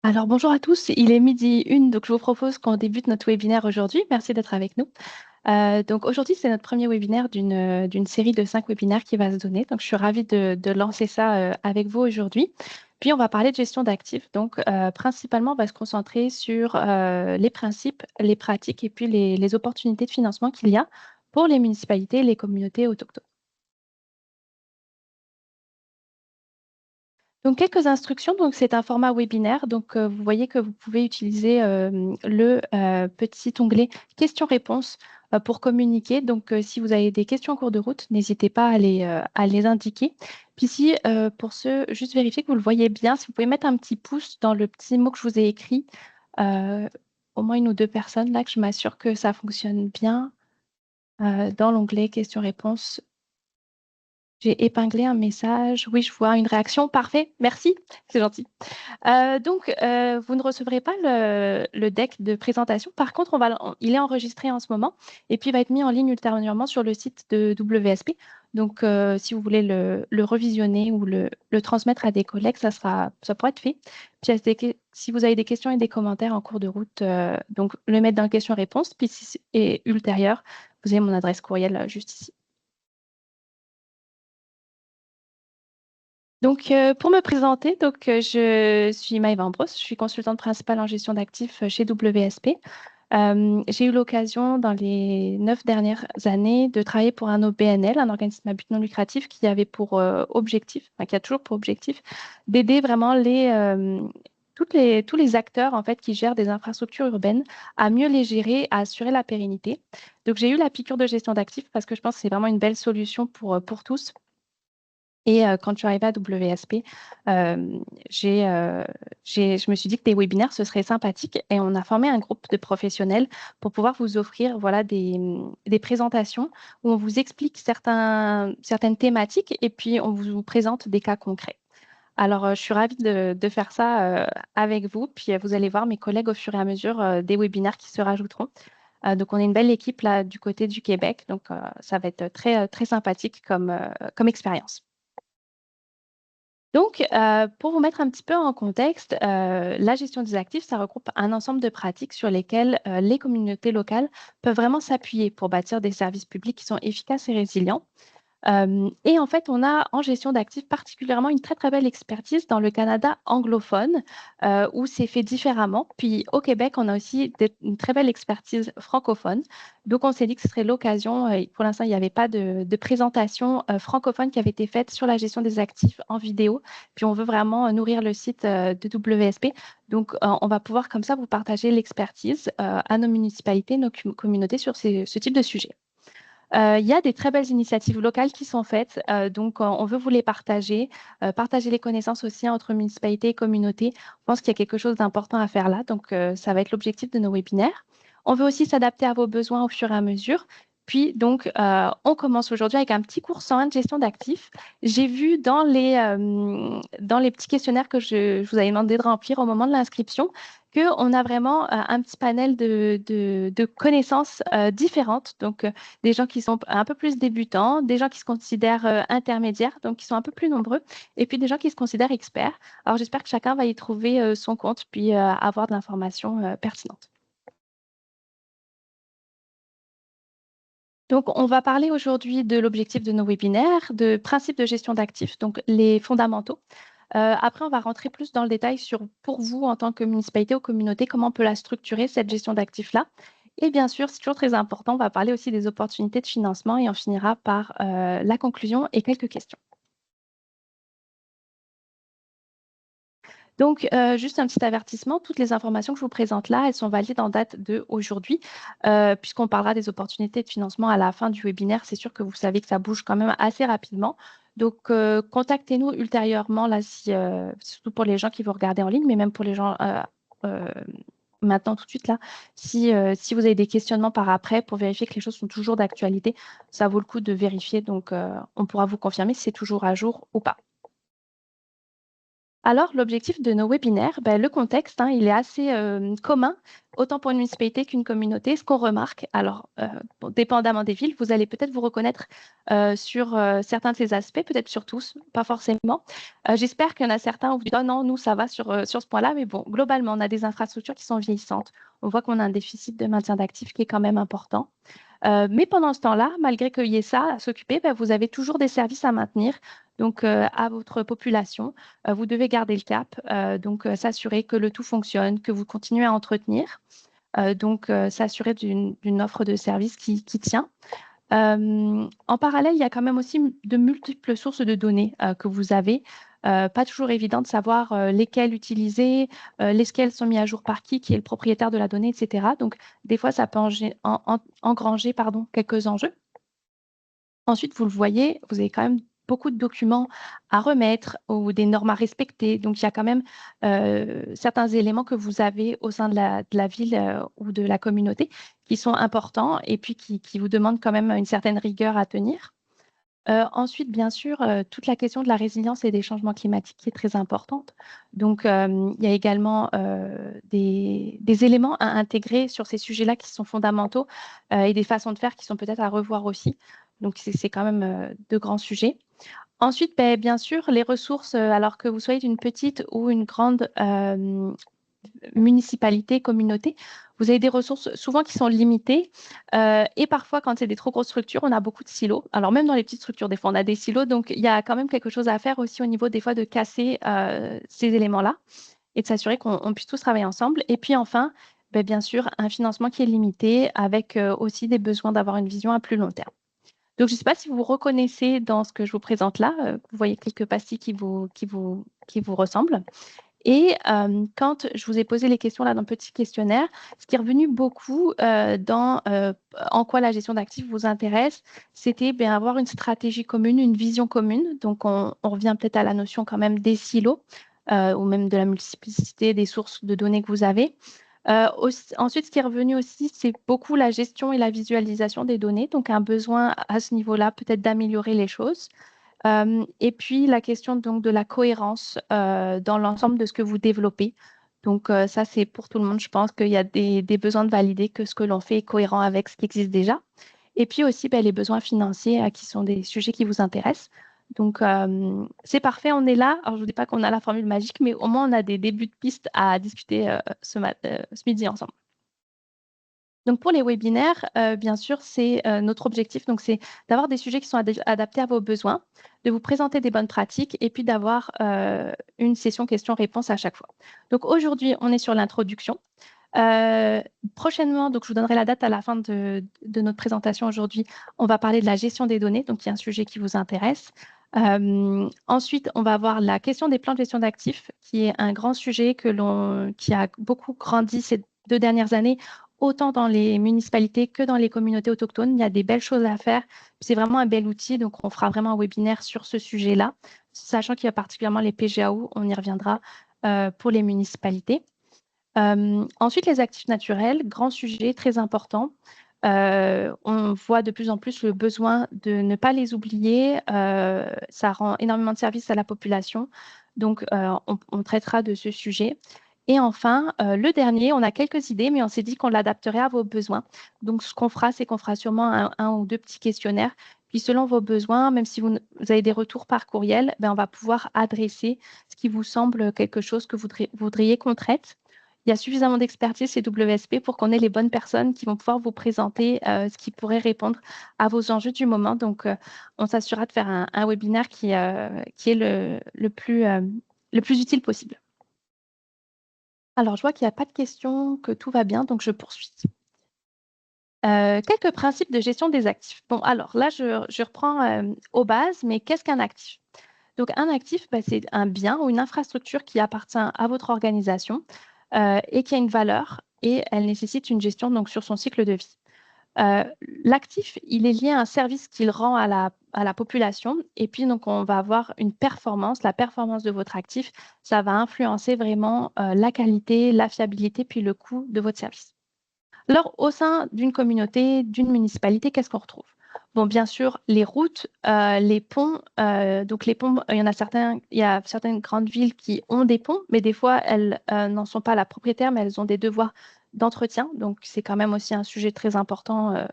Alors bonjour à tous, il est midi une, donc je vous propose qu'on débute notre webinaire aujourd'hui. Merci d'être avec nous. Donc aujourd'hui, c'est notre premier webinaire d'une série de 5 webinaires qui va se donner. Donc je suis ravie de lancer ça avec vous aujourd'hui. Puis on va parler de gestion d'actifs. Donc principalement, on va se concentrer sur les principes, les pratiques et puis les opportunités de financement qu'il y a pour les municipalités et les communautés autochtones. Donc, quelques instructions. Donc, c'est un format webinaire. Donc, vous voyez que vous pouvez utiliser le petit onglet questions-réponses pour communiquer. Donc, si vous avez des questions en cours de route, n'hésitez pas à les indiquer. Puis, si pour ceux, juste vérifier que vous le voyez bien, si vous pouvez mettre un petit pouce dans le petit mot que je vous ai écrit, euh, au moins une ou deux personnes là, que je m'assure que ça fonctionne bien dans l'onglet questions-réponses. J'ai épinglé un message. Oui, je vois une réaction. Parfait. Merci. C'est gentil. Vous ne recevrez pas le deck de présentation. Par contre, il est enregistré en ce moment et puis il va être mis en ligne ultérieurement sur le site de WSP. Donc, si vous voulez le revisionner ou le transmettre à des collègues, ça pourra être fait. Puis, si vous avez des questions et des commentaires en cours de route, donc le mettre dans le question-réponse. Puis, et ultérieur, vous avez mon adresse courriel juste ici. Donc, pour me présenter, je suis Maëva Ambros, je suis consultante principale en gestion d'actifs chez WSP. J'ai eu l'occasion dans les 9 dernières années de travailler pour un OBNL, un organisme à but non lucratif qui avait pour objectif, enfin, qui a toujours pour objectif, d'aider vraiment tous les acteurs en fait, qui gèrent des infrastructures urbaines à mieux les gérer, à assurer la pérennité. Donc, j'ai eu la piqûre de gestion d'actifs parce que je pense que c'est vraiment une belle solution pour tous. Et quand je suis arrivée à WSP, euh, je me suis dit que des webinaires, ce serait sympathique. Et on a formé un groupe de professionnels pour pouvoir vous offrir voilà, des présentations où on vous explique certaines thématiques et puis on vous présente des cas concrets. Alors, je suis ravie de faire ça avec vous. Puis, vous allez voir mes collègues au fur et à mesure des webinaires qui se rajouteront. Donc, on est une belle équipe là du côté du Québec. Donc, ça va être très sympathique comme expérience. Donc, pour vous mettre un petit peu en contexte, la gestion des actifs, ça regroupe un ensemble de pratiques sur lesquelles les communautés locales peuvent vraiment s'appuyer pour bâtir des services publics qui sont efficaces et résilients. Et en fait, on a en gestion d'actifs particulièrement une très belle expertise dans le Canada anglophone, où c'est fait différemment. Puis au Québec, on a aussi une très belle expertise francophone. Donc on s'est dit que ce serait l'occasion, et pour l'instant, il n'y avait pas de présentation francophone qui avait été faite sur la gestion des actifs en vidéo. Puis on veut vraiment nourrir le site de WSP. Donc on va pouvoir comme ça vous partager l'expertise à nos municipalités, nos communautés sur ce type de sujet. Il y a des très belles initiatives locales qui sont faites, donc on veut vous les partager, partager les connaissances aussi entre municipalités et communautés. Je pense qu'il y a quelque chose d'important à faire là, donc ça va être l'objectif de nos webinaires. On veut aussi s'adapter à vos besoins au fur et à mesure. Puis, donc, on commence aujourd'hui avec un petit cours 101 de gestion d'actifs. J'ai vu dans les petits questionnaires que je vous avais demandé de remplir au moment de l'inscription qu'on a vraiment un petit panel de connaissances différentes. Donc, des gens qui sont un peu plus débutants, des gens qui se considèrent intermédiaires, donc qui sont un peu plus nombreux, et puis des gens qui se considèrent experts. Alors j'espère que chacun va y trouver son compte, puis avoir de l'information pertinente. Donc, on va parler aujourd'hui de l'objectif de nos webinaires, de principes de gestion d'actifs, donc les fondamentaux. Après, on va rentrer plus dans le détail sur, pour vous, en tant que municipalité ou communauté, comment on peut la structurer, cette gestion d'actifs-là. Et bien sûr, c'est toujours très important, on va parler aussi des opportunités de financement et on finira par la conclusion et quelques questions. Donc, juste un petit avertissement, toutes les informations que je vous présente là, elles sont valides en date d'aujourd'hui, puisqu'on parlera des opportunités de financement à la fin du webinaire. C'est sûr que vous savez que ça bouge quand même assez rapidement. Donc, contactez-nous ultérieurement, là, surtout pour les gens qui vont regarder en ligne, mais même pour les gens euh, maintenant, tout de suite, là, si vous avez des questionnements par après pour vérifier que les choses sont toujours d'actualité, ça vaut le coup de vérifier. Donc, on pourra vous confirmer si c'est toujours à jour ou pas. Alors, l'objectif de nos webinaires, ben, le contexte, il est assez commun, autant pour une municipalité qu'une communauté. Ce qu'on remarque, alors, bon, dépendamment des villes, vous allez peut-être vous reconnaître sur certains de ces aspects, peut-être sur tous, pas forcément. J'espère qu'il y en a certains où vous dites, oh non, nous, ça va sur ce point-là, mais bon, globalement, on a des infrastructures qui sont vieillissantes. On voit qu'on a un déficit de maintien d'actifs qui est quand même important. Mais pendant ce temps-là, malgré qu'il y ait ça à s'occuper, ben, vous avez toujours des services à maintenir donc, à votre population. Vous devez garder le cap, donc s'assurer que le tout fonctionne, que vous continuez à entretenir, donc s'assurer d'une offre de service qui tient. En parallèle, il y a quand même aussi de multiples sources de données que vous avez. Pas toujours évident de savoir lesquelles utiliser, lesquelles sont mises à jour par qui est le propriétaire de la donnée, etc. Donc, des fois, ça peut engranger quelques enjeux. Ensuite, vous le voyez, vous avez quand même beaucoup de documents à remettre ou des normes à respecter. Donc, il y a quand même certains éléments que vous avez au sein de la ville ou de la communauté qui sont importants et puis qui vous demandent quand même une certaine rigueur à tenir. Ensuite, bien sûr, toute la question de la résilience et des changements climatiques qui est très importante. Donc, il y a également des éléments à intégrer sur ces sujets-là qui sont fondamentaux et des façons de faire qui sont peut-être à revoir aussi. Donc, c'est quand même de grands sujets. Ensuite, ben, bien sûr, les ressources, alors que vous soyez d'une petite ou une grande municipalité, communauté, vous avez des ressources souvent qui sont limitées. Et parfois, quand c'est des trop grosses structures, on a beaucoup de silos. Alors, même dans les petites structures, des fois, on a des silos. Donc, il y a quand même quelque chose à faire aussi au niveau des fois de casser ces éléments-là et de s'assurer qu'on puisse tous travailler ensemble. Et puis, enfin, ben, bien sûr, un financement qui est limité avec aussi des besoins d'avoir une vision à plus long terme. Donc, je ne sais pas si vous vous reconnaissez dans ce que je vous présente là. Vous voyez quelques pastilles qui vous ressemblent. Et quand je vous ai posé les questions là dans le petit questionnaire, ce qui est revenu beaucoup dans en quoi la gestion d'actifs vous intéresse, c'était ben, avoir une stratégie commune, une vision commune. Donc, on revient peut-être à la notion quand même des silos ou même de la multiplicité des sources de données que vous avez. Ensuite, ce qui est revenu aussi, c'est beaucoup la gestion et la visualisation des données. Donc, un besoin à ce niveau-là peut-être d'améliorer les choses. Et puis la question donc de la cohérence dans l'ensemble de ce que vous développez. Donc ça, c'est pour tout le monde. Je pense qu'il y a des besoins de valider que ce que l'on fait est cohérent avec ce qui existe déjà. Et puis aussi ben, les besoins financiers qui sont des sujets qui vous intéressent. Donc c'est parfait, on est là. Alors je ne vous dis pas qu'on a la formule magique, mais au moins on a des débuts de pistes à discuter ce midi ensemble. Donc pour les webinaires, bien sûr, c'est notre objectif. Donc c'est d'avoir des sujets qui sont adaptés à vos besoins, de vous présenter des bonnes pratiques et puis d'avoir une session questions-réponses à chaque fois. Donc aujourd'hui, on est sur l'introduction. Prochainement, donc je vous donnerai la date à la fin de notre présentation aujourd'hui. On va parler de la gestion des données, donc il y a un sujet qui vous intéresse. Ensuite, on va avoir la question des plans de gestion d'actifs, qui est un grand sujet qui a beaucoup grandi ces 2 dernières années, autant dans les municipalités que dans les communautés autochtones. Il y a des belles choses à faire. C'est vraiment un bel outil, donc on fera vraiment un webinaire sur ce sujet-là, sachant qu'il y a particulièrement les PGAO, on y reviendra pour les municipalités. Ensuite, les actifs naturels, grand sujet, très important. On voit de plus en plus le besoin de ne pas les oublier. Ça rend énormément de services à la population. Donc, on traitera de ce sujet. Et enfin, le dernier, on a quelques idées, mais on s'est dit qu'on l'adapterait à vos besoins. Donc, ce qu'on fera, c'est qu'on fera sûrement un ou deux petits questionnaires. Puis, selon vos besoins, même si vous avez des retours par courriel, ben, on va pouvoir adresser ce qui vous semble quelque chose que vous voudriez qu'on traite. Il y a suffisamment d'expertise chez WSP pour qu'on ait les bonnes personnes qui vont pouvoir vous présenter ce qui pourrait répondre à vos enjeux du moment. Donc, on s'assurera de faire un webinaire qui est le plus utile possible. Alors, je vois qu'il n'y a pas de questions, que tout va bien, donc je poursuis. Quelques principes de gestion des actifs. Bon, alors là, je reprends aux bases, mais qu'est-ce qu'un actif? Donc, un actif, c'est un bien ou une infrastructure qui appartient à votre organisation et qui a une valeur et elle nécessite une gestion donc, sur son cycle de vie. L'actif, il est lié à un service qu'il rend à la population et puis donc on va avoir une performance. La performance de votre actif, ça va influencer vraiment la qualité, la fiabilité puis le coût de votre service. Alors, au sein d'une communauté, d'une municipalité, qu'est-ce qu'on retrouve? Bon, bien sûr, les routes, les ponts, donc les ponts, il y a certaines grandes villes qui ont des ponts, mais des fois, elles n'en sont pas la propriétaire, mais elles ont des devoirs d'entretien. Donc, c'est quand même aussi un sujet très important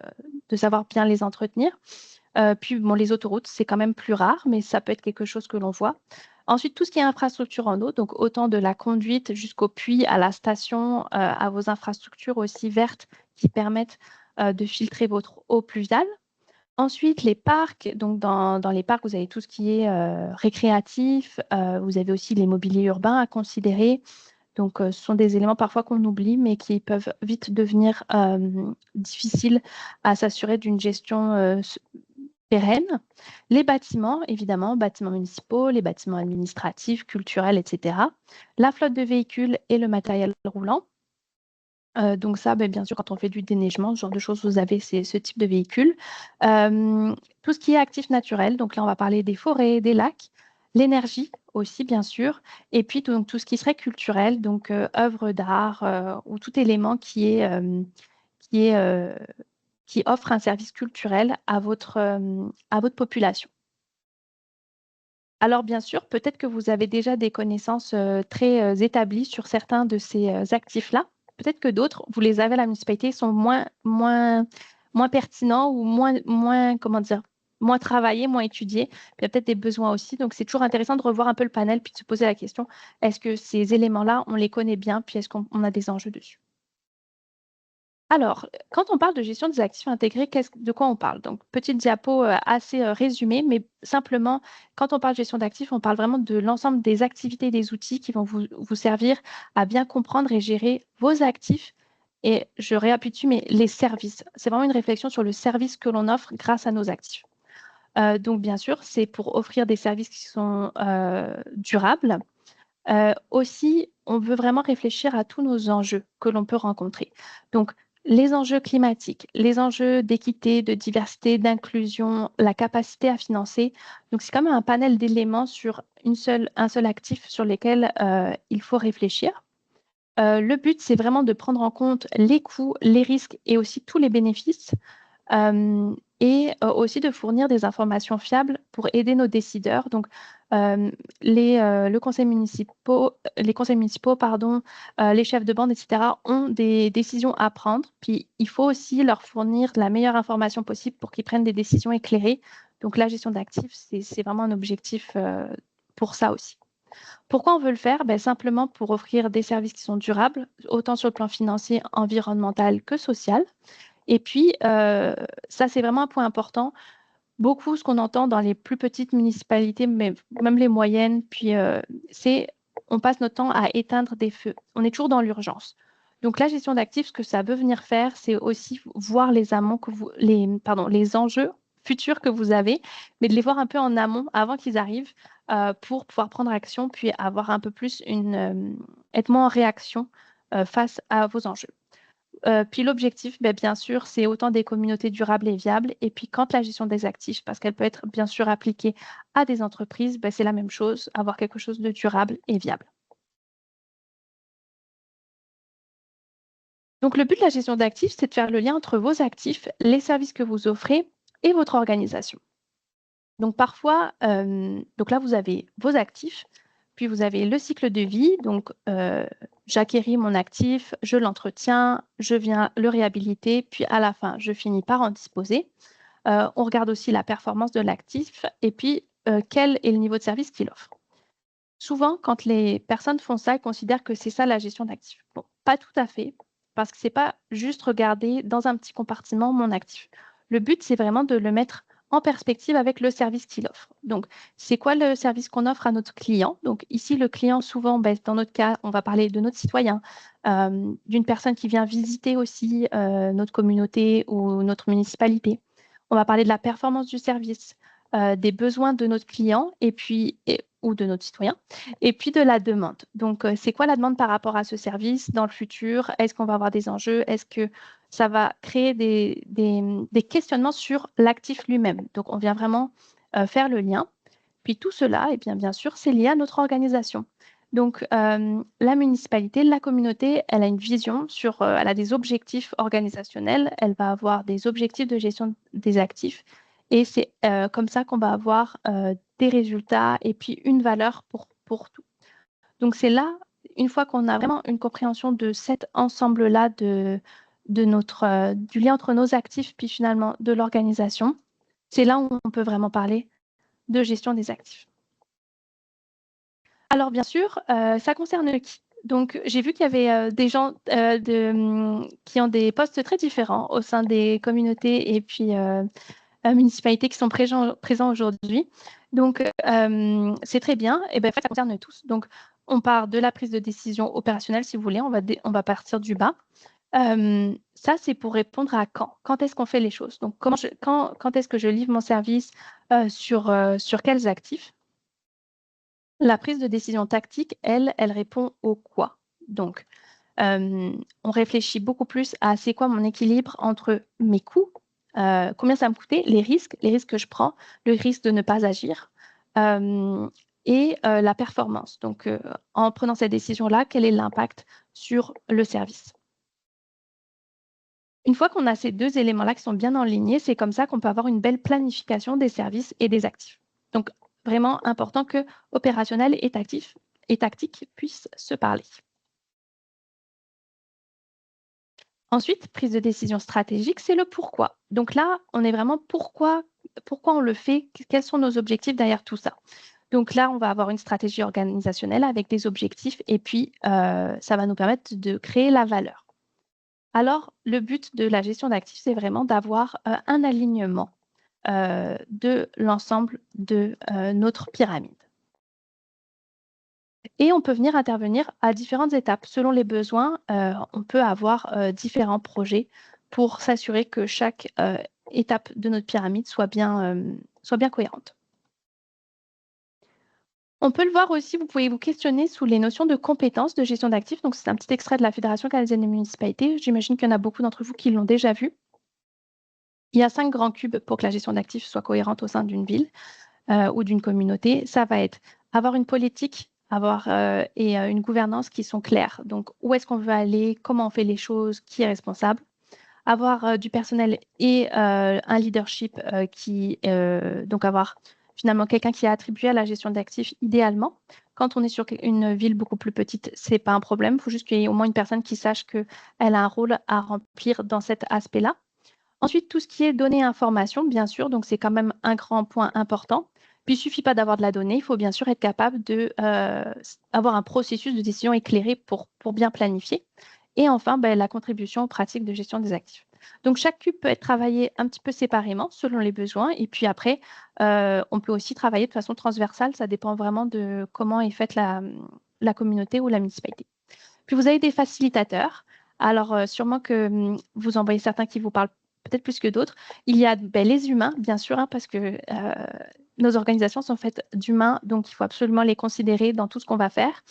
de savoir bien les entretenir. Puis, bon, les autoroutes, c'est quand même plus rare, mais ça peut être quelque chose que l'on voit. Ensuite, tout ce qui est infrastructure en eau, donc autant de la conduite jusqu'au puits, à la station, à vos infrastructures aussi vertes qui permettent de filtrer votre eau pluviale. Ensuite, les parcs. Donc, dans les parcs, vous avez tout ce qui est récréatif. Vous avez aussi les mobiliers urbains à considérer. Donc, ce sont des éléments parfois qu'on oublie, mais qui peuvent vite devenir difficiles à s'assurer d'une gestion pérenne. Les bâtiments, évidemment, bâtiments municipaux, les bâtiments administratifs, culturels, etc. La flotte de véhicules et le matériel roulant. Donc ça, bien sûr, quand on fait du déneigement, ce genre de choses, vous avez ce type de véhicule. Tout ce qui est actif naturel, donc là, on va parler des forêts, des lacs, l'énergie aussi, bien sûr, et puis donc, tout ce qui serait culturel, donc œuvres d'art ou tout élément qui, est, qui offre un service culturel à votre population. Alors bien sûr, peut-être que vous avez déjà des connaissances très établies sur certains de ces actifs-là. Peut-être que d'autres, vous les avez à la municipalité, sont moins pertinents ou comment dire, moins travaillés, moins étudiés. Puis il y a peut-être des besoins aussi. Donc c'est toujours intéressant de revoir un peu le panel puis de se poser la question, est-ce que ces éléments-là, on les connaît bien, puis est-ce qu'on a des enjeux dessus? Alors, quand on parle de gestion des actifs intégrés, de quoi on parle? Donc, petite diapo assez résumée, mais simplement, quand on parle de gestion d'actifs, on parle vraiment de l'ensemble des activités et des outils qui vont vous servir à bien comprendre et gérer vos actifs. Et je réappuie, mais les services. C'est vraiment une réflexion sur le service que l'on offre grâce à nos actifs. Donc, bien sûr, c'est pour offrir des services qui sont durables. Aussi, on veut vraiment réfléchir à tous nos enjeux que l'on peut rencontrer. Donc, les enjeux climatiques, les enjeux d'équité, de diversité, d'inclusion, la capacité à financer. Donc, c'est quand même un panel d'éléments sur un seul actif sur lesquels il faut réfléchir. Le but, c'est vraiment de prendre en compte les coûts, les risques et aussi tous les bénéfices et aussi de fournir des informations fiables pour aider nos décideurs. Donc, le les conseils municipaux, pardon, les chefs de bande, etc., ont des décisions à prendre. Puis, il faut aussi leur fournir la meilleure information possible pour qu'ils prennent des décisions éclairées. Donc, la gestion d'actifs, c'est vraiment un objectif pour ça aussi. Pourquoi on veut le faire? Simplement pour offrir des services qui sont durables, autant sur le plan financier, environnemental que social. Et puis, ça, c'est vraiment un point important. Beaucoup, ce qu'on entend dans les plus petites municipalités, mais même les moyennes, puis c'est on passe notre temps à éteindre des feux. On est toujours dans l'urgence. Donc, la gestion d'actifs, ce que ça veut venir faire, c'est aussi voir les amont les enjeux futurs que vous avez, mais de les voir un peu en amont avant qu'ils arrivent pour pouvoir prendre action, puis avoir un peu plus être moins en réaction face à vos enjeux. Puis l'objectif, bien sûr, c'est autant des communautés durables et viables. Et puis quand la gestion des actifs, parce qu'elle peut être bien sûr appliquée à des entreprises, c'est la même chose, avoir quelque chose de durable et viable. Donc le but de la gestion d'actifs, c'est de faire le lien entre vos actifs, les services que vous offrez et votre organisation. Donc parfois, donc là, vous avez vos actifs, puis vous avez le cycle de vie. Donc, j'acquéris mon actif, je l'entretiens, je viens le réhabiliter, puis à la fin, je finis par en disposer. On regarde aussi la performance de l'actif et puis quel est le niveau de service qu'il offre. Souvent, quand les personnes font ça, elles considèrent que c'est ça la gestion d'actifs. Bon, pas tout à fait, parce que c'est pas juste regarder dans un petit compartiment mon actif. Le but, c'est vraiment de le mettre en perspective avec le service qu'il offre. Donc, c'est quoi le service qu'on offre à notre client? Donc, ici, le client, souvent, dans notre cas, on va parler de notre citoyen, d'une personne qui vient visiter aussi notre communauté ou notre municipalité. On va parler de la performance du service, des besoins de notre client ou de notre citoyen, et puis de la demande. Donc, c'est quoi la demande par rapport à ce service dans le futur? Est-ce qu'on va avoir des enjeux? Est-ce que ça va créer des questionnements sur l'actif lui-même? Donc, on vient vraiment faire le lien. Puis tout cela, bien sûr, c'est lié à notre organisation. Donc, la municipalité, la communauté, elle a une vision elle a des objectifs organisationnels, elle va avoir des objectifs de gestion des actifs et c'est comme ça qu'on va avoir des résultats et puis une valeur pour tout. Donc, c'est là, une fois qu'on a vraiment une compréhension de cet ensemble-là du lien entre nos actifs puis finalement de l'organisation, c'est là où on peut vraiment parler de gestion des actifs. Alors bien sûr, ça concerne qui? Donc j'ai vu qu'il y avait, des gens, qui ont des postes très différents au sein des communautés et puis, municipalités qui sont présents aujourd'hui. Donc, c'est très bien et ben, en fait, ça concerne tous. Donc on part de la prise de décision opérationnelle, si vous voulez, on va partir du bas. Ça, c'est pour répondre à quand. Quand est-ce qu'on fait les choses? Donc quand est-ce que je livre mon service, sur quels actifs? La prise de décision tactique, elle répond au quoi. Donc, on réfléchit beaucoup plus à c'est quoi mon équilibre entre mes coûts, combien ça va me coûter, les risques que je prends, le risque de ne pas agir, et la performance. Donc, en prenant cette décision-là, quel est l'impact sur le service? Une fois qu'on a ces 2 éléments-là qui sont bien alignés, c'est comme ça qu'on peut avoir une belle planification des services et des actifs. Donc, vraiment important que opérationnel et tactique puissent se parler. Ensuite, prise de décision stratégique, c'est le pourquoi. Donc là, on est vraiment pourquoi on le fait, quels sont nos objectifs derrière tout ça. Donc là, on va avoir une stratégie organisationnelle avec des objectifs et puis ça va nous permettre de créer la valeur. Alors, le but de la gestion d'actifs, c'est vraiment d'avoir un alignement de l'ensemble de notre pyramide. Et on peut venir intervenir à différentes étapes. Selon les besoins, on peut avoir différents projets pour s'assurer que chaque étape de notre pyramide soit bien cohérente. On peut le voir aussi, vous pouvez vous questionner sous les notions de compétences de gestion d'actifs. Donc, c'est un petit extrait de la Fédération canadienne des municipalités. J'imagine qu'il y en a beaucoup d'entre vous qui l'ont déjà vu. Il y a 5 grands cubes pour que la gestion d'actifs soit cohérente au sein d'une ville ou d'une communauté. Ça va être avoir une politique, une gouvernance qui sont claires. Donc, où est-ce qu'on veut aller, comment on fait les choses, qui est responsable. Avoir du personnel et un leadership donc avoir finalement quelqu'un qui est attribué à la gestion d'actifs idéalement. Quand on est sur une ville beaucoup plus petite, c'est pas un problème. Il faut juste qu'il y ait au moins une personne qui sache qu'elle a un rôle à remplir dans cet aspect-là. Ensuite, tout ce qui est données et informations, bien sûr, donc c'est quand même un grand point important. Puis, il ne suffit pas d'avoir de la donnée, il faut bien sûr être capable d'avoir un processus de décision éclairé pour bien planifier. Et enfin, ben, la contribution aux pratiques de gestion des actifs. Donc, chaque cube peut être travaillé un petit peu séparément selon les besoins. Et puis après, on peut aussi travailler de façon transversale. Ça dépend vraiment de comment est faite la communauté ou la municipalité. Puis, vous avez des facilitateurs. Alors, sûrement que vous en voyez certains qui vous parlent peut-être plus que d'autres. Il y a les humains, bien sûr, hein, parce que nos organisations sont faites d'humains, donc il faut absolument les considérer dans tout ce qu'on va faire.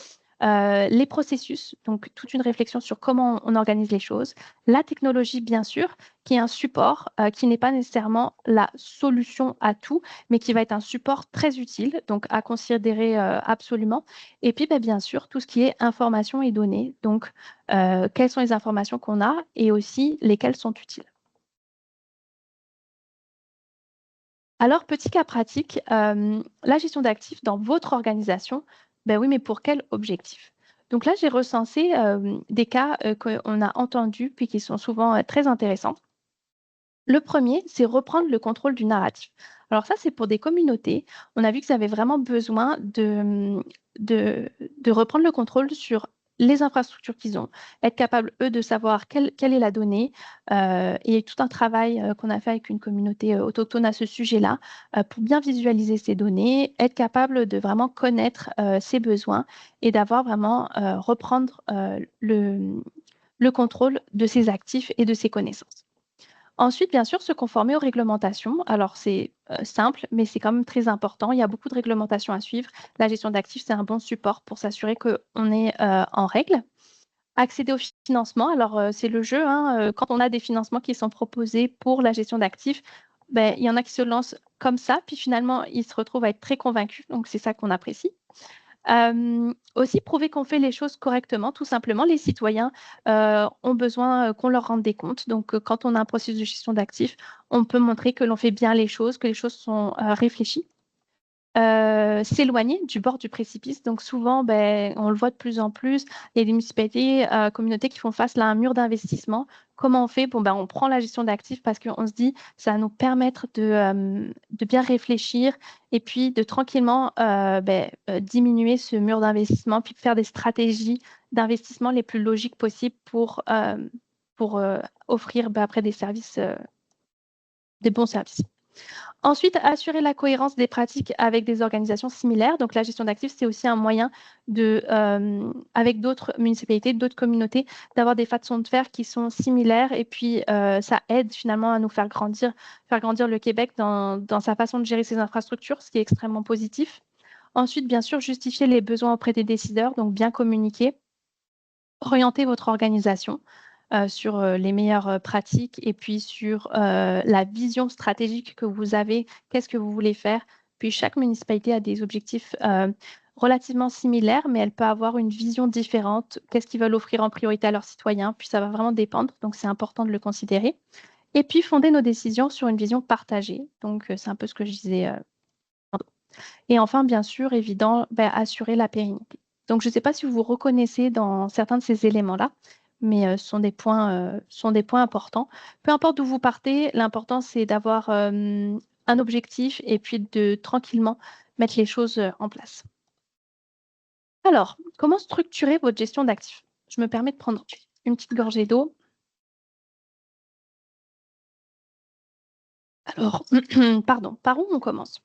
Les processus, donc toute une réflexion sur comment on organise les choses. La technologie, bien sûr, qui est un support, qui n'est pas nécessairement la solution à tout, mais qui va être un support très utile, donc à considérer absolument. Et puis, bien sûr, tout ce qui est information et données, donc quelles sont les informations qu'on a et aussi lesquelles sont utiles. Alors, petit cas pratique, la gestion d'actifs dans votre organisation, ben oui, mais pour quel objectif? Donc là, j'ai recensé des cas qu'on a entendus puis qui sont souvent très intéressants. Le premier, c'est reprendre le contrôle du narratif. Alors ça, c'est pour des communautés. On a vu qu'ils avaient vraiment besoin de reprendre le contrôle sur les infrastructures qu'ils ont, être capables, eux, de savoir quelle est la donnée. Et tout un travail qu'on a fait avec une communauté autochtone à ce sujet-là, pour bien visualiser ces données, être capable de vraiment connaître ses besoins et d'avoir vraiment reprendre le contrôle de ses actifs et de ses connaissances. Ensuite, bien sûr, se conformer aux réglementations. Alors, c'est simple, mais c'est quand même très important. Il y a beaucoup de réglementations à suivre. La gestion d'actifs, c'est un bon support pour s'assurer qu'on est en règle. Accéder au financement, alors c'est le jeu, hein, quand on a des financements qui sont proposés pour la gestion d'actifs, il y en a qui se lancent comme ça, puis finalement, ils se retrouvent à être très convaincus, donc c'est ça qu'on apprécie. Aussi prouver qu'on fait les choses correctement, tout simplement. Les citoyens ont besoin qu'on leur rende des comptes. Donc, quand on a un processus de gestion d'actifs, on peut montrer que l'on fait bien les choses, que les choses sont réfléchies. S'éloigner du bord du précipice. Donc souvent, on le voit de plus en plus, il y a des municipalités, communautés qui font face là, à un mur d'investissement. Comment on fait? Bon, on prend la gestion d'actifs parce qu'on se dit ça va nous permettre de bien réfléchir et puis de tranquillement diminuer ce mur d'investissement, puis faire des stratégies d'investissement les plus logiques possibles pour offrir après des services, des bons services. Ensuite, assurer la cohérence des pratiques avec des organisations similaires. Donc, la gestion d'actifs, c'est aussi un moyen avec d'autres municipalités, d'autres communautés, d'avoir des façons de faire qui sont similaires. Et puis, ça aide finalement à nous faire grandir le Québec dans sa façon de gérer ses infrastructures, ce qui est extrêmement positif. Ensuite, bien sûr, justifier les besoins auprès des décideurs, donc bien communiquer, orienter votre organisation sur les meilleures pratiques et puis sur la vision stratégique que vous avez, qu'est-ce que vous voulez faire. Puis chaque municipalité a des objectifs relativement similaires, mais elle peut avoir une vision différente, qu'est-ce qu'ils veulent offrir en priorité à leurs citoyens, puis ça va vraiment dépendre, donc c'est important de le considérer. Et puis fonder nos décisions sur une vision partagée, donc c'est un peu ce que je disais. Et enfin, bien sûr, évident, assurer la pérennité. Donc, je ne sais pas si vous vous reconnaissez dans certains de ces éléments-là, mais sont des points importants. Peu importe d'où vous partez, l'important, c'est d'avoir un objectif et puis de tranquillement mettre les choses en place. Alors, comment structurer votre gestion d'actifs? Je me permets de prendre une petite gorgée d'eau. Alors, pardon, par où on commence?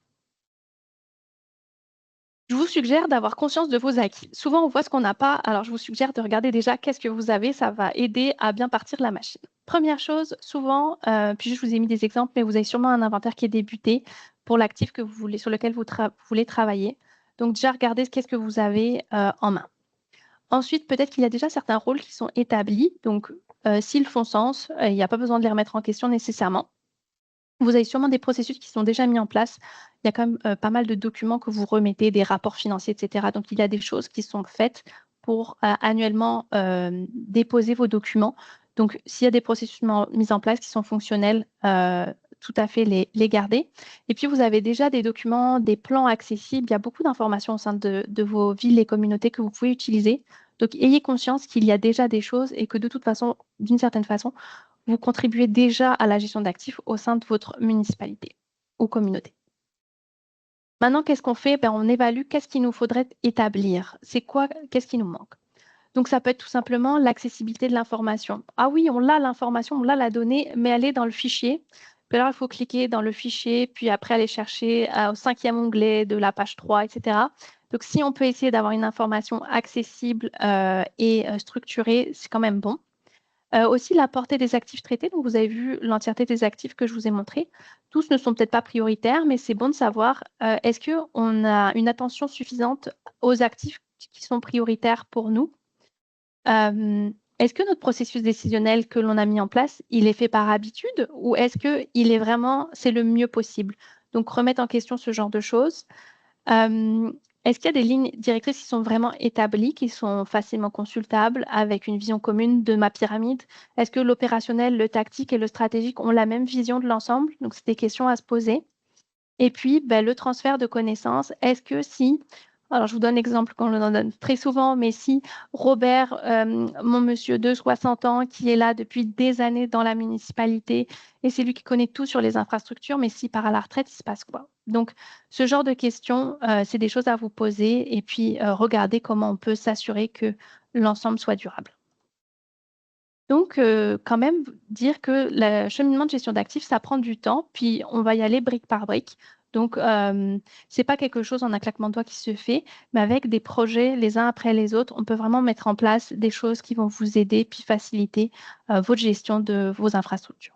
Je vous suggère d'avoir conscience de vos acquis. Souvent, on voit ce qu'on n'a pas. Alors, je vous suggère de regarder déjà qu'est-ce que vous avez. Ça va aider à bien partir la machine. Première chose, souvent, puis je vous ai mis des exemples, mais vous avez sûrement un inventaire qui est débuté pour l'actif que vous voulez, sur lequel vous voulez travailler. Donc, déjà, regardez qu'est-ce que vous avez en main. Ensuite, peut-être qu'il y a déjà certains rôles qui sont établis. Donc, s'ils font sens, il n'y a pas besoin de les remettre en question nécessairement. Vous avez sûrement des processus qui sont déjà mis en place. Il y a quand même pas mal de documents que vous remettez, des rapports financiers, etc. Donc, il y a des choses qui sont faites pour annuellement déposer vos documents. Donc, s'il y a des processus mis en place qui sont fonctionnels, tout à fait les garder. Et puis, vous avez déjà des documents, des plans accessibles. Il y a beaucoup d'informations au sein de vos villes et communautés que vous pouvez utiliser. Donc, ayez conscience qu'il y a déjà des choses et que de toute façon, d'une certaine façon, vous contribuez déjà à la gestion d'actifs au sein de votre municipalité ou communauté. Maintenant, qu'est-ce qu'on fait? On évalue qu'est-ce qu'il nous faudrait établir. Qu'est-ce qui nous manque? Donc, ça peut être tout simplement l'accessibilité de l'information. Ah oui, on a l'information, on a la donnée, mais elle est dans le fichier. Puis alors, il faut cliquer dans le fichier, puis après aller chercher au 5e onglet de la page 3, etc. Donc, si on peut essayer d'avoir une information accessible et structurée, c'est quand même bon. Aussi la portée des actifs traités. Donc, vous avez vu l'entièreté des actifs que je vous ai montrés. Tous ne sont peut-être pas prioritaires, mais c'est bon de savoir, est-ce qu'on a une attention suffisante aux actifs qui sont prioritaires pour nous? Est-ce que notre processus décisionnel que l'on a mis en place, il est fait par habitude ou est-ce qu'il est vraiment, c'est le mieux possible? Donc, remettre en question ce genre de choses. Est-ce qu'il y a des lignes directrices qui sont vraiment établies, qui sont facilement consultables avec une vision commune de ma pyramide? Est-ce que l'opérationnel, le tactique et le stratégique ont la même vision de l'ensemble? Donc, c'est des questions à se poser. Et puis, le transfert de connaissances, est-ce que si, alors je vous donne l'exemple qu'on en donne très souvent, mais si Robert, mon monsieur de 60 ans, qui est là depuis des années dans la municipalité, et c'est lui qui connaît tout sur les infrastructures, mais s'il part à la retraite, il se passe quoi? Donc, ce genre de questions, c'est des choses à vous poser et puis regarder comment on peut s'assurer que l'ensemble soit durable. Donc, quand même dire que le cheminement de gestion d'actifs, ça prend du temps, puis on va y aller brique par brique. Donc, c'est pas quelque chose en un claquement de doigts qui se fait, mais avec des projets les uns après les autres, on peut vraiment mettre en place des choses qui vont vous aider puis faciliter votre gestion de vos infrastructures.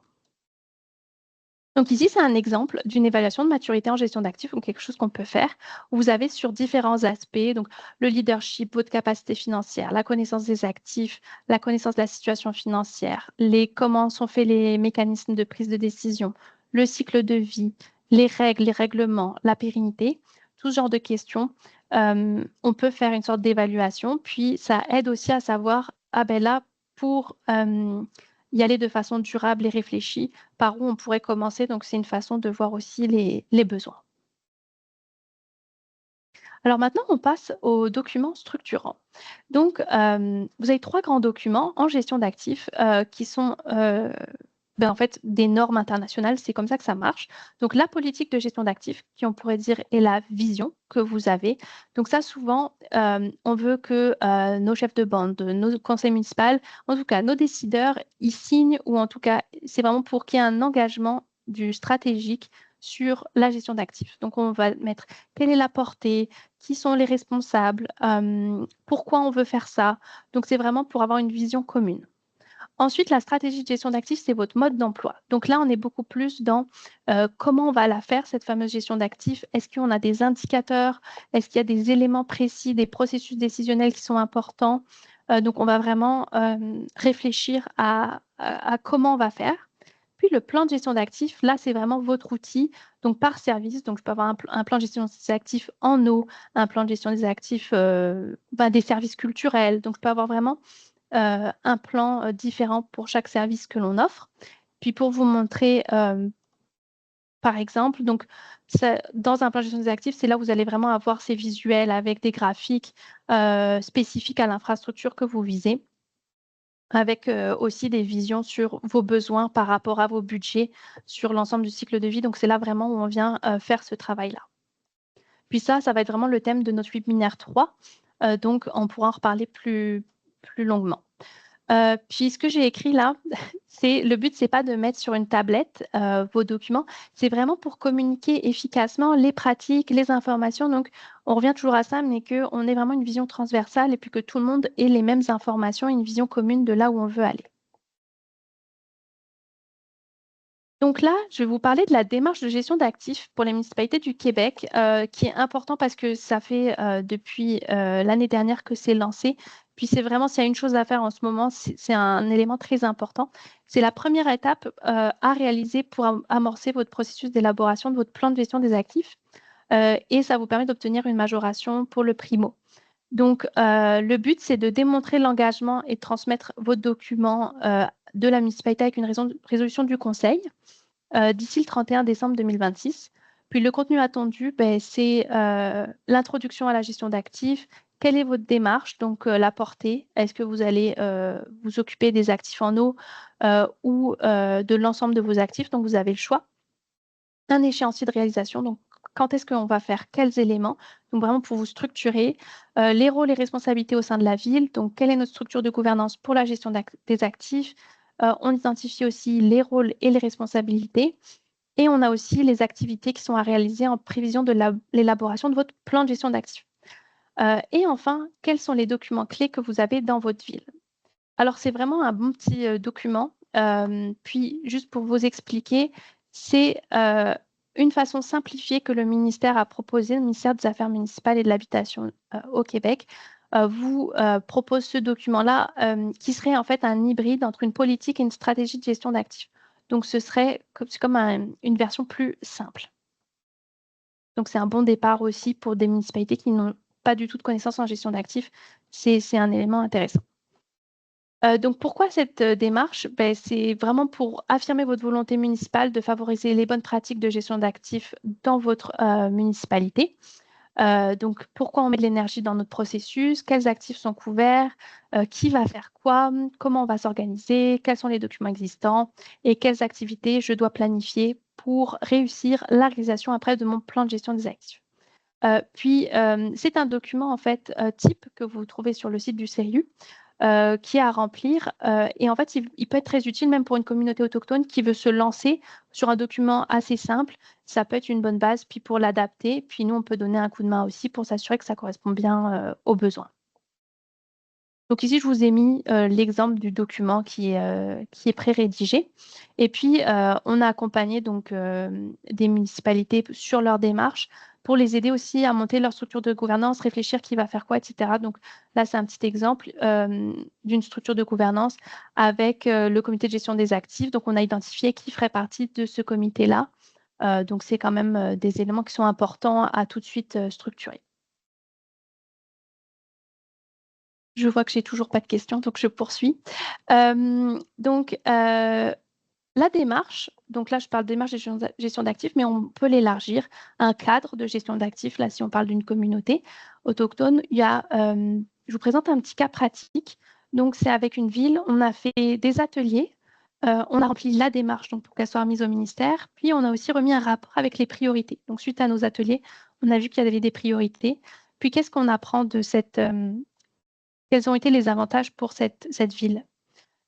Donc ici, c'est un exemple d'une évaluation de maturité en gestion d'actifs, donc quelque chose qu'on peut faire, où vous avez sur différents aspects, donc le leadership, votre capacité financière, la connaissance des actifs, la connaissance de la situation financière, comment sont faits les mécanismes de prise de décision, le cycle de vie, les règles, les règlements, la pérennité, tout ce genre de questions on peut faire une sorte d'évaluation, puis ça aide aussi à savoir, ah ben là, pour y aller de façon durable et réfléchie, par où on pourrait commencer. Donc, c'est une façon de voir aussi les besoins. Alors maintenant, on passe aux documents structurants. Donc, vous avez 3 grands documents en gestion d'actifs, qui sont, en fait, des normes internationales. C'est comme ça que ça marche. Donc la politique de gestion d'actifs, qui on pourrait dire est la vision que vous avez. Donc ça, souvent, on veut que, nos chefs de bande, nos conseils municipaux, en tout cas nos décideurs, ils signent ou en tout cas, c'est vraiment pour qu'il y ait un engagement du stratégique sur la gestion d'actifs. Donc on va mettre quelle est la portée, qui sont les responsables, pourquoi on veut faire ça. Donc, c'est vraiment pour avoir une vision commune. Ensuite, la stratégie de gestion d'actifs, c'est votre mode d'emploi. Donc là, on est beaucoup plus dans comment on va la faire, cette fameuse gestion d'actifs. Est-ce qu'on a des indicateurs? Est-ce qu'il y a des éléments précis, des processus décisionnels qui sont importants? Donc, on va vraiment réfléchir à comment on va faire. Puis le plan de gestion d'actifs, là, c'est vraiment votre outil, donc par service. Donc, je peux avoir un plan de gestion des actifs en eau, un plan de gestion des actifs, des services culturels. Donc, je peux avoir vraiment un plan différent pour chaque service que l'on offre. Puis pour vous montrer, par exemple, donc dans un plan de gestion des actifs, c'est là où vous allez vraiment avoir ces visuels avec des graphiques spécifiques à l'infrastructure que vous visez, avec aussi des visions sur vos besoins par rapport à vos budgets sur l'ensemble du cycle de vie. Donc c'est là vraiment où on vient faire ce travail-là. Puis ça va être vraiment le thème de notre webinaire 3. Donc on pourra en reparler plus longuement. Puis ce que j'ai écrit là, le but, c'est pas de mettre sur une tablette vos documents, c'est vraiment pour communiquer efficacement les pratiques, les informations. Donc, on revient toujours à ça, mais qu'on ait vraiment une vision transversale et puis que tout le monde ait les mêmes informations, une vision commune de là où on veut aller. Donc là, je vais vous parler de la démarche de gestion d'actifs pour les municipalités du Québec, qui est important parce que ça fait depuis l'année dernière que c'est lancé. Puis c'est vraiment, s'il y a une chose à faire en ce moment, c'est un élément très important. C'est la première étape à réaliser pour amorcer votre processus d'élaboration de votre plan de gestion des actifs. Et ça vous permet d'obtenir une majoration pour le primo. Donc, le but, c'est de démontrer l'engagement et de transmettre vos documents de la municipalité avec une résolution du conseil d'ici le 31 décembre 2026. Puis le contenu attendu, c'est l'introduction à la gestion d'actifs. Quelle est votre démarche? Donc, la portée. Est-ce que vous allez vous occuper des actifs en eau ou de l'ensemble de vos actifs? Donc, vous avez le choix. Un échéancier de réalisation. Donc, quand est-ce qu'on va faire quels éléments? Donc, vraiment pour vous structurer. Les rôles et responsabilités au sein de la ville. Donc, quelle est notre structure de gouvernance pour la gestion des actifs? On identifie aussi les rôles et les responsabilités. Et on a aussi les activités qui sont à réaliser en prévision de l'élaboration de votre plan de gestion d'actifs. Et enfin, quels sont les documents clés que vous avez dans votre ville? Alors, c'est vraiment un bon petit document. Puis, juste pour vous expliquer, c'est une façon simplifiée que le ministère a proposée, le ministère des Affaires municipales et de l'Habitation au Québec, vous propose ce document-là qui serait en fait un hybride entre une politique et une stratégie de gestion d'actifs. Donc, c'est comme une version plus simple. Donc, c'est un bon départ aussi pour des municipalités qui n'ont pas du tout de connaissances en gestion d'actifs. C'est un élément intéressant. Donc pourquoi cette démarche? C'est vraiment pour affirmer votre volonté municipale de favoriser les bonnes pratiques de gestion d'actifs dans votre municipalité. Donc pourquoi on met de l'énergie dans notre processus? Quels actifs sont couverts? Qui va faire quoi? Comment on va s'organiser? Quels sont les documents existants? Et quelles activités je dois planifier pour réussir la réalisation après de mon plan de gestion des actifs? Puis c'est un document en fait type que vous trouvez sur le site du CERIU qui est à remplir. Et en fait, il peut être très utile même pour une communauté autochtone qui veut se lancer sur un document assez simple. Ça peut être une bonne base, puis pour l'adapter. Puis nous, on peut donner un coup de main aussi pour s'assurer que ça correspond bien aux besoins. Donc ici, je vous ai mis l'exemple du document qui est pré-rédigé. Et puis, on a accompagné donc, des municipalités sur leur démarche pour les aider aussi à monter leur structure de gouvernance, réfléchir qui va faire quoi, etc. Donc là, c'est un petit exemple d'une structure de gouvernance avec le comité de gestion des actifs. Donc, on a identifié qui ferait partie de ce comité-là. Donc, c'est quand même des éléments qui sont importants à tout de suite structurer. Je vois que j'ai toujours pas de questions, donc je poursuis. Donc, la démarche, donc là, je parle de démarche de gestion d'actifs, mais on peut l'élargir à un cadre de gestion d'actifs. Là, si on parle d'une communauté autochtone, il y a, je vous présente un petit cas pratique. Donc, c'est avec une ville, on a fait des ateliers, on a rempli la démarche donc, pour qu'elle soit remise au ministère, puis on a aussi remis un rapport avec les priorités. Donc, suite à nos ateliers, on a vu qu'il y avait des priorités. Puis, qu'est-ce qu'on apprend de cette, quels ont été les avantages pour cette ville?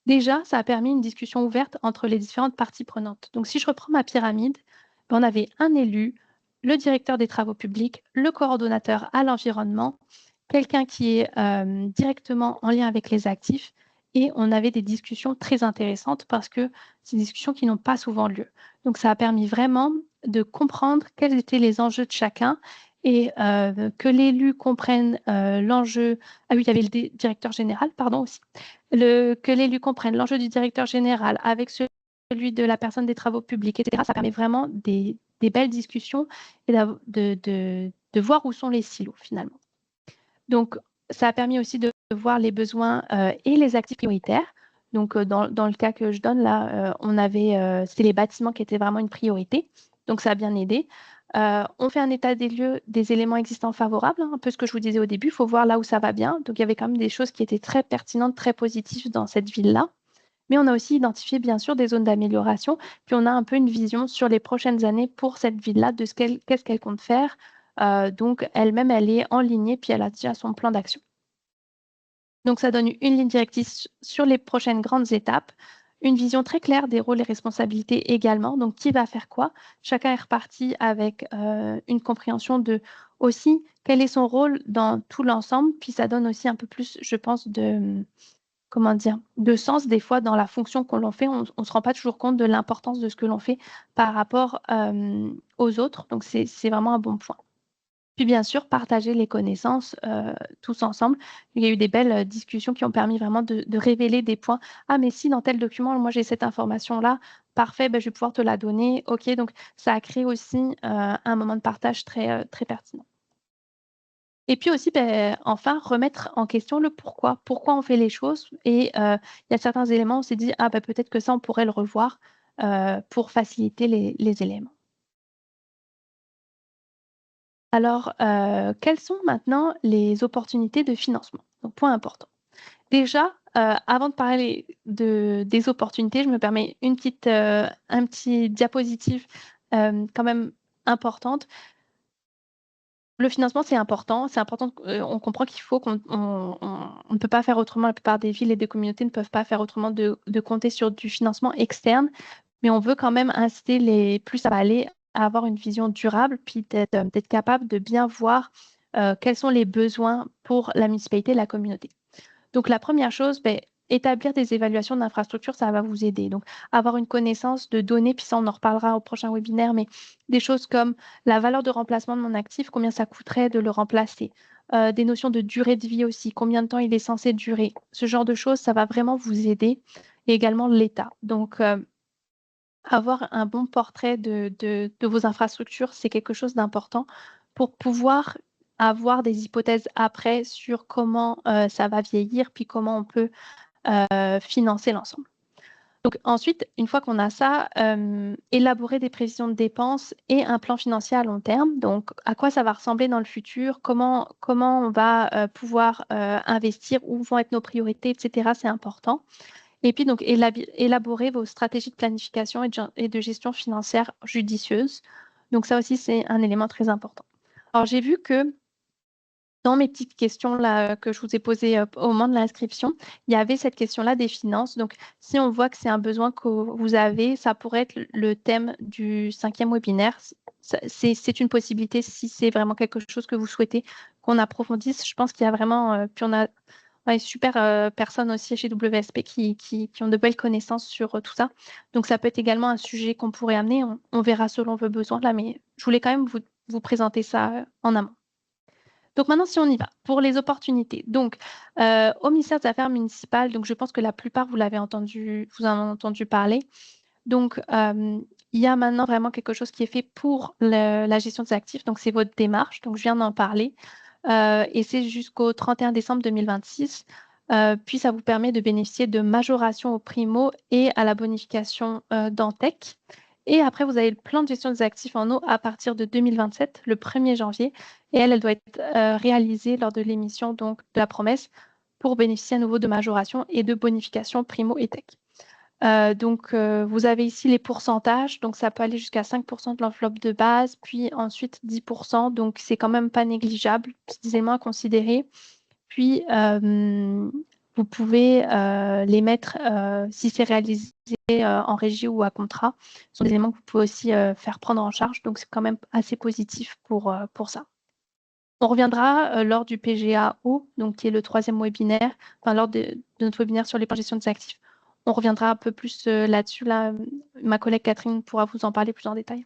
Déjà, ça a permis une discussion ouverte entre les différentes parties prenantes. Donc, si je reprends ma pyramide, on avait un élu, le directeur des travaux publics, le coordonnateur à l'environnement, quelqu'un qui est directement en lien avec les actifs, et on avait des discussions très intéressantes parce que c'est des discussions qui n'ont pas souvent lieu. Donc, ça a permis vraiment de comprendre quels étaient les enjeux de chacun et que l'élu comprenne l'enjeu. Ah oui, il y avait le directeur général, pardon aussi. Que l'élu comprenne l'enjeu du directeur général avec celui de la personne des travaux publics, etc. Ça permet vraiment des belles discussions et de voir où sont les silos finalement. Donc, ça a permis aussi de voir les besoins et les actifs prioritaires. Donc, dans le cas que je donne là, c'était les bâtiments qui étaient vraiment une priorité. Donc, ça a bien aidé. On fait un état des lieux des éléments existants favorables, hein, un peu ce que je vous disais au début. Il faut voir là où ça va bien. Donc, il y avait quand même des choses qui étaient très pertinentes, très positives dans cette ville-là. Mais on a aussi identifié, bien sûr, des zones d'amélioration. Puis, on a un peu une vision sur les prochaines années pour cette ville-là de qu'est-ce qu'elle compte faire. Donc, elle-même, elle est en ligne, puis elle a déjà son plan d'action. Donc, ça donne une ligne directrice sur les prochaines grandes étapes, une vision très claire des rôles et responsabilités également. Donc, qui va faire quoi? Chacun est reparti avec une compréhension de aussi quel est son rôle dans tout l'ensemble. Puis, ça donne aussi un peu plus, je pense, comment dire, de sens des fois dans la fonction qu'on l'on fait. On ne se rend pas toujours compte de l'importance de ce que l'on fait par rapport aux autres. Donc, c'est vraiment un bon point. Puis bien sûr, partager les connaissances tous ensemble. Il y a eu des belles discussions qui ont permis vraiment de révéler des points. Ah, mais si dans tel document, moi j'ai cette information-là, parfait, ben, je vais pouvoir te la donner. OK, donc ça a créé aussi un moment de partage très pertinent. Et puis aussi, ben, enfin, remettre en question le pourquoi. Pourquoi on fait les choses. Et il y a certains éléments, on s'est dit, ah, ben, peut-être que ça, on pourrait le revoir pour faciliter les éléments. Alors, quelles sont maintenant les opportunités de financement? Donc, point important. Déjà, avant de parler des opportunités, je me permets un petit diapositive quand même importante. Le financement, c'est important. C'est important, on comprend qu'il faut on ne peut pas faire autrement. La plupart des villes et des communautés ne peuvent pas faire autrement de compter sur du financement externe, mais on veut quand même inciter les plus à aller à avoir une vision durable, puis d'être capable de bien voir quels sont les besoins pour la municipalité et la communauté. Donc, la première chose, ben, établir des évaluations d'infrastructures, ça va vous aider. Donc, avoir une connaissance de données, puis ça, on en reparlera au prochain webinaire, mais des choses comme la valeur de remplacement de mon actif, combien ça coûterait de le remplacer. Des notions de durée de vie aussi, combien de temps il est censé durer. Ce genre de choses, ça va vraiment vous aider. Et également l'état. Donc, avoir un bon portrait de vos infrastructures, c'est quelque chose d'important pour pouvoir avoir des hypothèses après sur comment ça va vieillir, puis comment on peut financer l'ensemble. Donc ensuite, une fois qu'on a ça, élaborer des prévisions de dépenses et un plan financier à long terme. Donc, à quoi ça va ressembler dans le futur, comment on va pouvoir investir, où vont être nos priorités, etc. C'est important. Et puis, donc, élaborer vos stratégies de planification et de gestion financière judicieuse. Donc, ça aussi, c'est un élément très important. Alors, j'ai vu que dans mes petites questions là, que je vous ai posées au moment de l'inscription, il y avait cette question-là des finances. Donc, si on voit que c'est un besoin que vous avez, ça pourrait être le thème du 5e webinaire. C'est une possibilité si c'est vraiment quelque chose que vous souhaitez qu'on approfondisse. Je pense qu'il y a vraiment, puis on a super personnes aussi chez WSP qui ont de belles connaissances sur tout ça. Donc, ça peut être également un sujet qu'on pourrait amener. On verra selon vos besoins là, mais je voulais quand même vous présenter ça en amont. Donc maintenant, si on y va, pour les opportunités. Donc, au ministère des Affaires municipales, donc je pense que la plupart, vous en avez entendu parler. Donc, il y a maintenant vraiment quelque chose qui est fait pour la gestion des actifs. Donc, c'est votre démarche. Donc, je viens d'en parler. et c'est jusqu'au 31 décembre 2026. Puis ça vous permet de bénéficier de majoration au primo et à la bonification d'Antec. Et après, vous avez le plan de gestion des actifs en eau à partir de 2027, le 1er janvier. Et elle doit être réalisée lors de l'émission donc, de la promesse pour bénéficier à nouveau de majoration et de bonification primo et tech. Vous avez ici les pourcentages, donc ça peut aller jusqu'à 5% de l'enveloppe de base, puis ensuite 10%, donc c'est quand même pas négligeable, c'est des éléments à considérer. Puis, vous pouvez les mettre, si c'est réalisé en régie ou à contrat, ce sont des éléments que vous pouvez aussi faire prendre en charge, donc c'est quand même assez positif pour ça. On reviendra lors du PGA-O, donc qui est le 3e webinaire, enfin lors de notre webinaire sur les plans de gestion des actifs. On reviendra un peu plus là-dessus. Là, ma collègue Catherine pourra vous en parler plus en détail.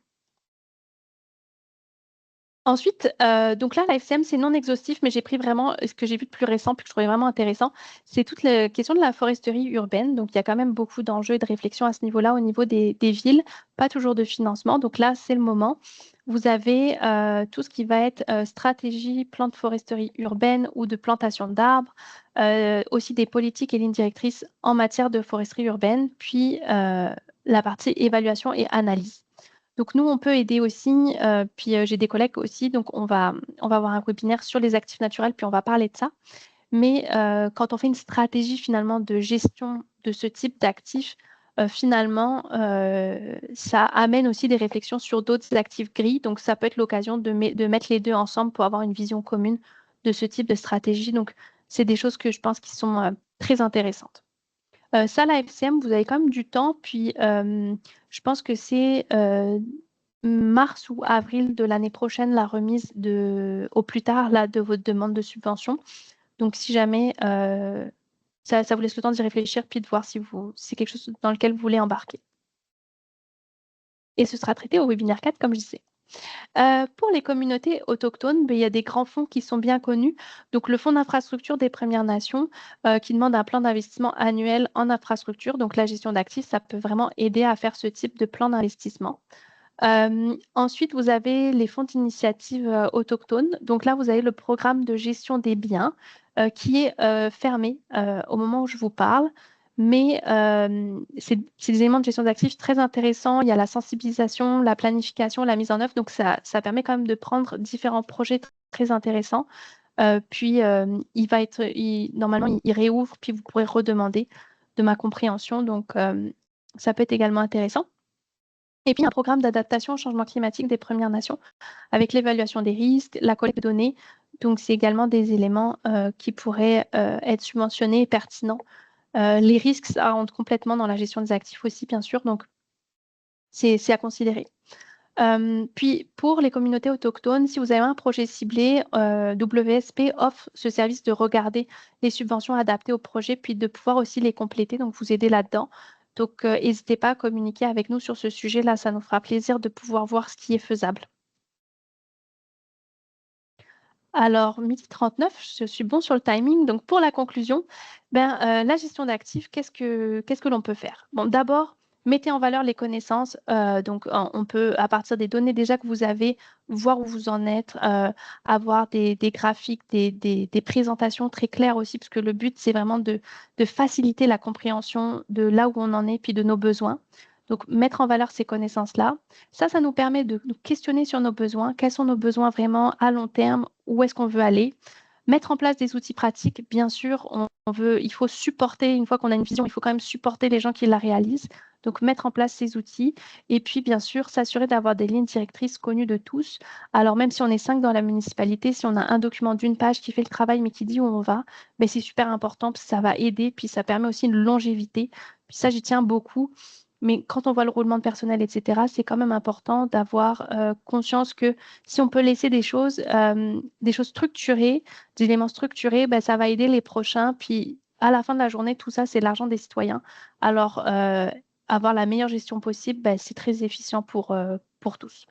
Ensuite, donc là, la FCM, c'est non exhaustif, mais j'ai pris vraiment ce que j'ai vu de plus récent, puis que je trouvais vraiment intéressant. C'est toute la question de la foresterie urbaine. Donc, il y a quand même beaucoup d'enjeux et de réflexions à ce niveau-là, au niveau des villes, pas toujours de financement. Donc là, c'est le moment. Vous avez tout ce qui va être stratégie, plan de foresterie urbaine ou de plantation d'arbres, aussi des politiques et lignes directrices en matière de foresterie urbaine, puis la partie évaluation et analyse. Donc nous, on peut aider aussi, puis j'ai des collègues aussi, donc on va avoir un webinaire sur les actifs naturels, puis on va parler de ça. Mais quand on fait une stratégie finalement de gestion de ce type d'actifs, finalement, ça amène aussi des réflexions sur d'autres actifs gris. Donc ça peut être l'occasion de mettre les deux ensemble pour avoir une vision commune de ce type de stratégie. Donc c'est des choses que je pense qui sont très intéressantes. Ça, la FCM, vous avez quand même du temps. Puis, je pense que c'est mars ou avril de l'année prochaine la remise au plus tard là, de votre demande de subvention. Donc, si jamais ça vous laisse le temps d'y réfléchir puis de voir si c'est quelque chose dans lequel vous voulez embarquer. Et ce sera traité au webinaire 4, comme je disais. Pour les communautés autochtones, il y a des grands fonds qui sont bien connus. Donc, le Fonds d'infrastructure des Premières Nations qui demande un plan d'investissement annuel en infrastructure. Donc, la gestion d'actifs, ça peut vraiment aider à faire ce type de plan d'investissement. Ensuite, vous avez les fonds d'initiative autochtones. Donc là, vous avez le programme de gestion des biens qui est fermé au moment où je vous parle. Mais c'est des éléments de gestion d'actifs très intéressants. Il y a la sensibilisation, la planification, la mise en œuvre. Donc ça permet quand même de prendre différents projets très intéressants. Puis normalement, il réouvre, puis vous pourrez redemander de ma compréhension. Donc ça peut être également intéressant. Et puis, un programme d'adaptation au changement climatique des Premières Nations avec l'évaluation des risques, la collecte de données. Donc, c'est également des éléments qui pourraient être subventionnés et pertinents. Les risques, ça rentre complètement dans la gestion des actifs aussi, bien sûr. Donc, c'est à considérer. Puis, pour les communautés autochtones, si vous avez un projet ciblé, WSP offre ce service de regarder les subventions adaptées au projet, puis de pouvoir aussi les compléter, donc vous aider là-dedans. Donc, n'hésitez pas à communiquer avec nous sur ce sujet-là, ça nous fera plaisir de pouvoir voir ce qui est faisable. Alors, 12h39, je suis bon sur le timing. Donc, pour la conclusion, la gestion d'actifs, qu'est-ce que l'on peut faire? Bon, d'abord, mettez en valeur les connaissances. Donc, on peut, à partir des données déjà que vous avez, voir où vous en êtes, avoir des graphiques, des présentations très claires aussi, parce que le but, c'est vraiment de faciliter la compréhension de là où on en est, puis de nos besoins. Donc, mettre en valeur ces connaissances-là. Ça nous permet de nous questionner sur nos besoins. Quels sont nos besoins vraiment à long terme? Où est-ce qu'on veut aller? Mettre en place des outils pratiques, bien sûr, il faut supporter, une fois qu'on a une vision, il faut quand même supporter les gens qui la réalisent. Donc, mettre en place ces outils. Et puis, bien sûr, s'assurer d'avoir des lignes directrices connues de tous. Alors, même si on est 5 dans la municipalité, si on a un document d'une page qui fait le travail, mais qui dit où on va, c'est super important, parce que ça va aider, puis ça permet aussi une longévité. Puis ça, j'y tiens beaucoup. Mais quand on voit le roulement de personnel, etc., c'est quand même important d'avoir conscience que si on peut laisser des choses structurées, des éléments structurés, ça va aider les prochains. Puis à la fin de la journée, tout ça, c'est l'argent des citoyens. Alors, avoir la meilleure gestion possible, c'est très efficient pour tous.